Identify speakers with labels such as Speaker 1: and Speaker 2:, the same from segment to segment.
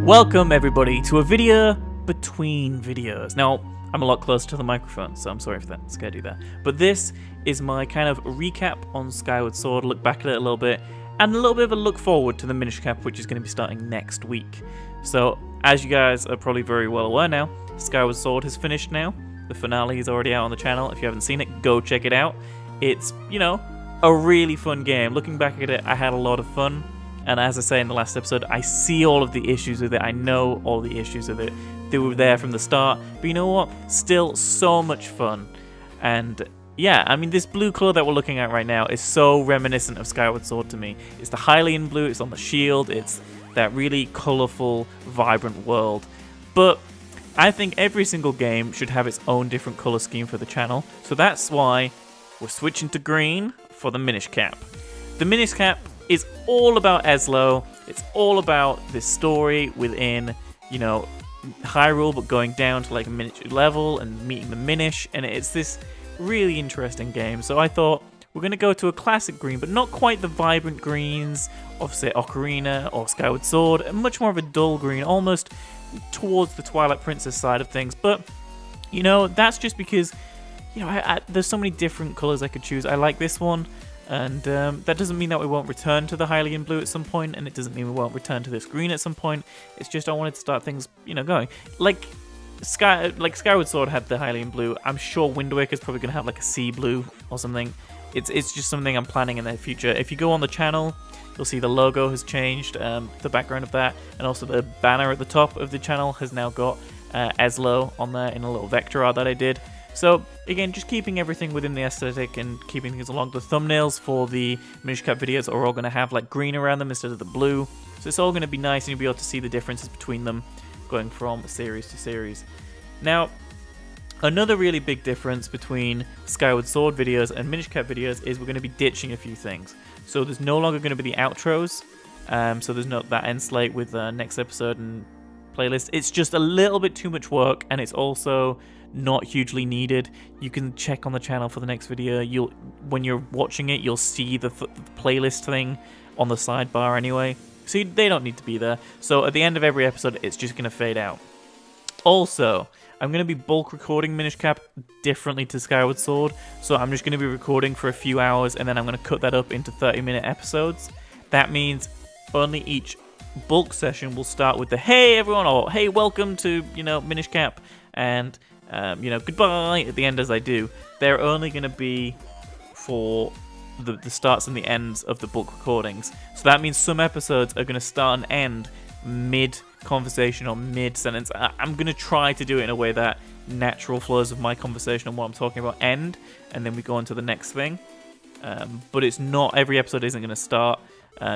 Speaker 1: Welcome everybody to a video between videos. Now, I'm a lot closer to the microphone, so I'm sorry if that scared you there. But this is my kind of recap on Skyward Sword, look back at it a little bit, and a little bit of a look forward to the Minish Cap, which is going to be starting next week. So, as you guys are probably very well aware now, Skyward Sword has finished now. The finale is already out on the channel. If you haven't seen it, go check it out. It's, you know, a really fun game. Looking back at it, I had a lot of fun. And as I say in the last episode, I see all of the issues with it. I know all the issues with it. They were there from the start. But you know what? Still so much fun. And yeah, I mean, this blue colour that we're looking at right now is so reminiscent of Skyward Sword to me. It's the Hylian blue, it's on the shield, it's that really colourful, vibrant world. But I think every single game should have its own different colour scheme for the channel. So that's why we're switching to green for the Minish Cap. The Minish Cap is all about Eslo. It's all about this story within, you know, Hyrule, but going down to like a miniature level and meeting the Minish, and it's this really interesting game. So I thought we're going to go to a classic green, but not quite the vibrant greens of, say, Ocarina or Skyward Sword, much more of a dull green, almost towards the Twilight Princess side of things. But, you know, that's just because, you know, there's so many different colours I could choose. I like this one. And that doesn't mean that we won't return to the Hylian blue at some point, and it doesn't mean we won't return to this green at some point. It's just I wanted to start things, you know, going. Like Skyward Sword had the Hylian blue. I'm sure Wind Waker's probably going to have like a sea blue or something. It's just something I'm planning in the future. If you go on the channel, you'll see the logo has changed, the background of that, and also the banner at the top of the channel has now got Eslo on there in a little vector art that I did. So, again, just keeping everything within the aesthetic and keeping things along. The thumbnails for the Minish Cap videos are all going to have like green around them instead of the blue. So it's all going to be nice and you'll be able to see the differences between them going from series to series. Now, another really big difference between Skyward Sword videos and Minish Cap videos is we're going to be ditching a few things. So there's no longer going to be the outros. So there's not that end slate with next episode and playlist. It's just a little bit too much work, and it's also not hugely needed. You can check on the channel for the next video. When you're watching it, you'll see the playlist thing on the sidebar anyway, so they don't need to be there. So at the end of every episode, it's just going to fade out. Also, I'm going to be bulk recording Minish Cap differently to Skyward Sword, so I'm just going to be recording for a few hours, and then I'm going to cut that up into 30-minute episodes. That means only each bulk session will start with the "Hey everyone" or "Hey, welcome to, you know, Minish Cap," and you know, goodbye at the end as I do. They're only going to be for the starts and the ends of the bulk recordings. So that means some episodes are going to start and end mid-conversation or mid-sentence. I'm going to try to do it in a way that natural flows of my conversation and what I'm talking about end, and then we go on to the next thing. But it's not, every episode isn't going to start,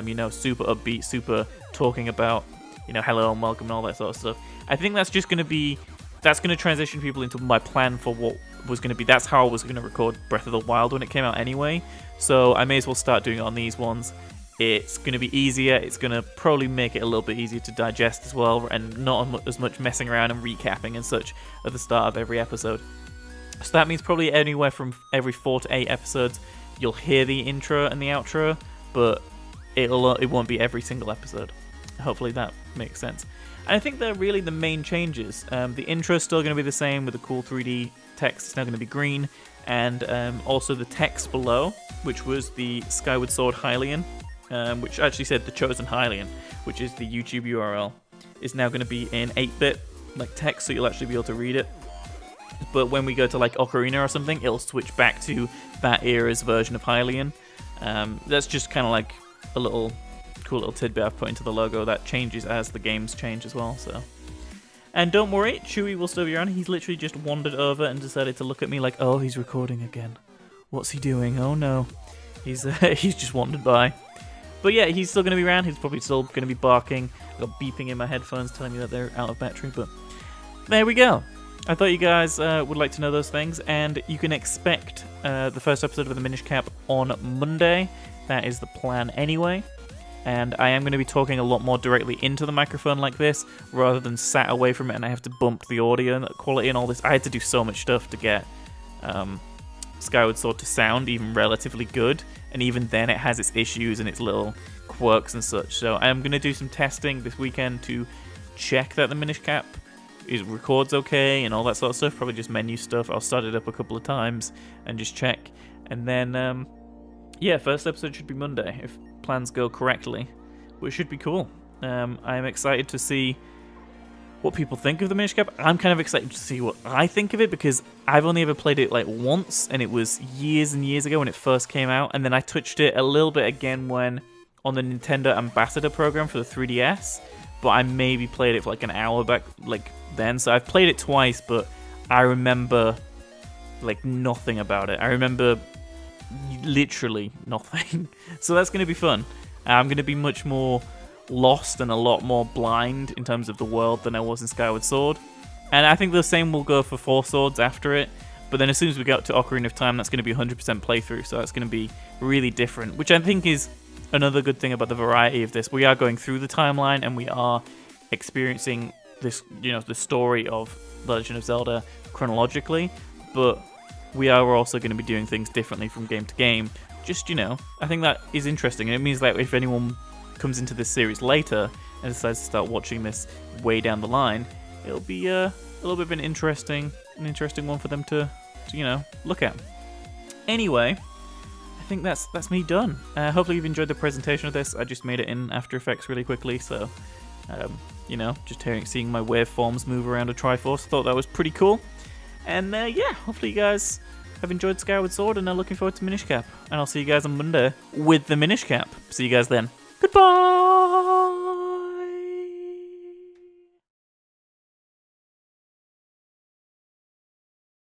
Speaker 1: you know, super upbeat, super talking about, you know, hello and welcome and all that sort of stuff. I think that's just going to be, that's going to transition people into my plan for what was going to be. That's how I was going to record Breath of the Wild when it came out anyway. So I may as well start doing it on these ones. It's going to be easier. It's going to probably make it a little bit easier to digest as well, and not as much messing around and recapping and such at the start of every episode. So that means probably anywhere from every 4 to 8 episodes, you'll hear the intro and the outro, but it won't be every single episode. Hopefully that makes sense. And I think they're really the main changes. The intro is still going to be the same with the cool 3D text. It's now going to be green. And also the text below, which was the Skyward Sword Hylian, which actually said the Chosen Hylian, which is the YouTube URL, is now going to be in 8-bit like text, so you'll actually be able to read it. But when we go to like Ocarina or something, it'll switch back to that era's version of Hylian. That's just kind of like a little cool little tidbit I've put into the logo that changes as the games change as well. So, and don't worry, Chewie will still be around. He's literally just wandered over and decided to look at me like, oh, he's recording again. What's he doing? Oh no, he's just wandered by. But yeah, he's still going to be around. He's probably still going to be barking. I've got beeping in my headphones telling me that they're out of battery. But there we go. I thought you guys would like to know those things, and you can expect the first episode of the Minish Cap on Monday. That is the plan anyway. And I am going to be talking a lot more directly into the microphone like this, rather than sat away from it and I have to bump the audio quality and all this. I had to do so much stuff to get Skyward Sword to sound even relatively good, and even then it has its issues and its little quirks and such. So I am going to do some testing this weekend to check that the Minish Cap records okay and all that sort of stuff. Probably just menu stuff. I'll start it up a couple of times and just check. And then, yeah, first episode should be Monday if plans go correctly. But it should be cool. I am excited to see what people think of the Minish Cap. I'm kind of excited to see what I think of it because I've only ever played it like once, and it was years and years ago when it first came out. And then I touched it a little bit again when on the Nintendo Ambassador program for the 3DS. But I maybe played it for like an hour back like then. So I've played it twice, but I remember like nothing about it. I remember literally nothing. So that's going to be fun. I'm going to be much more lost and a lot more blind in terms of the world than I was in Skyward Sword. And I think the same will go for Four Swords after it. But then as soon as we get to Ocarina of Time, that's going to be 100% playthrough. So that's going to be really different, which I think is another good thing about the variety of this. We are going through the timeline and we are experiencing this, you know, the story of The Legend of Zelda chronologically, but we are also going to be doing things differently from game to game. Just, you know, I think that is interesting. And it means that if anyone comes into this series later and decides to start watching this way down the line, it'll be a little bit of an interesting one for them to you know, look at. Anyway, I think that's me done. Hopefully you've enjoyed the presentation of this. I just made it in After Effects really quickly, so you know, just seeing my waveforms move around a Triforce, thought that was pretty cool. And yeah, hopefully you guys have enjoyed Skyward Sword and are looking forward to Minish Cap. And I'll see you guys on Monday with the Minish Cap. See you guys then. Goodbye!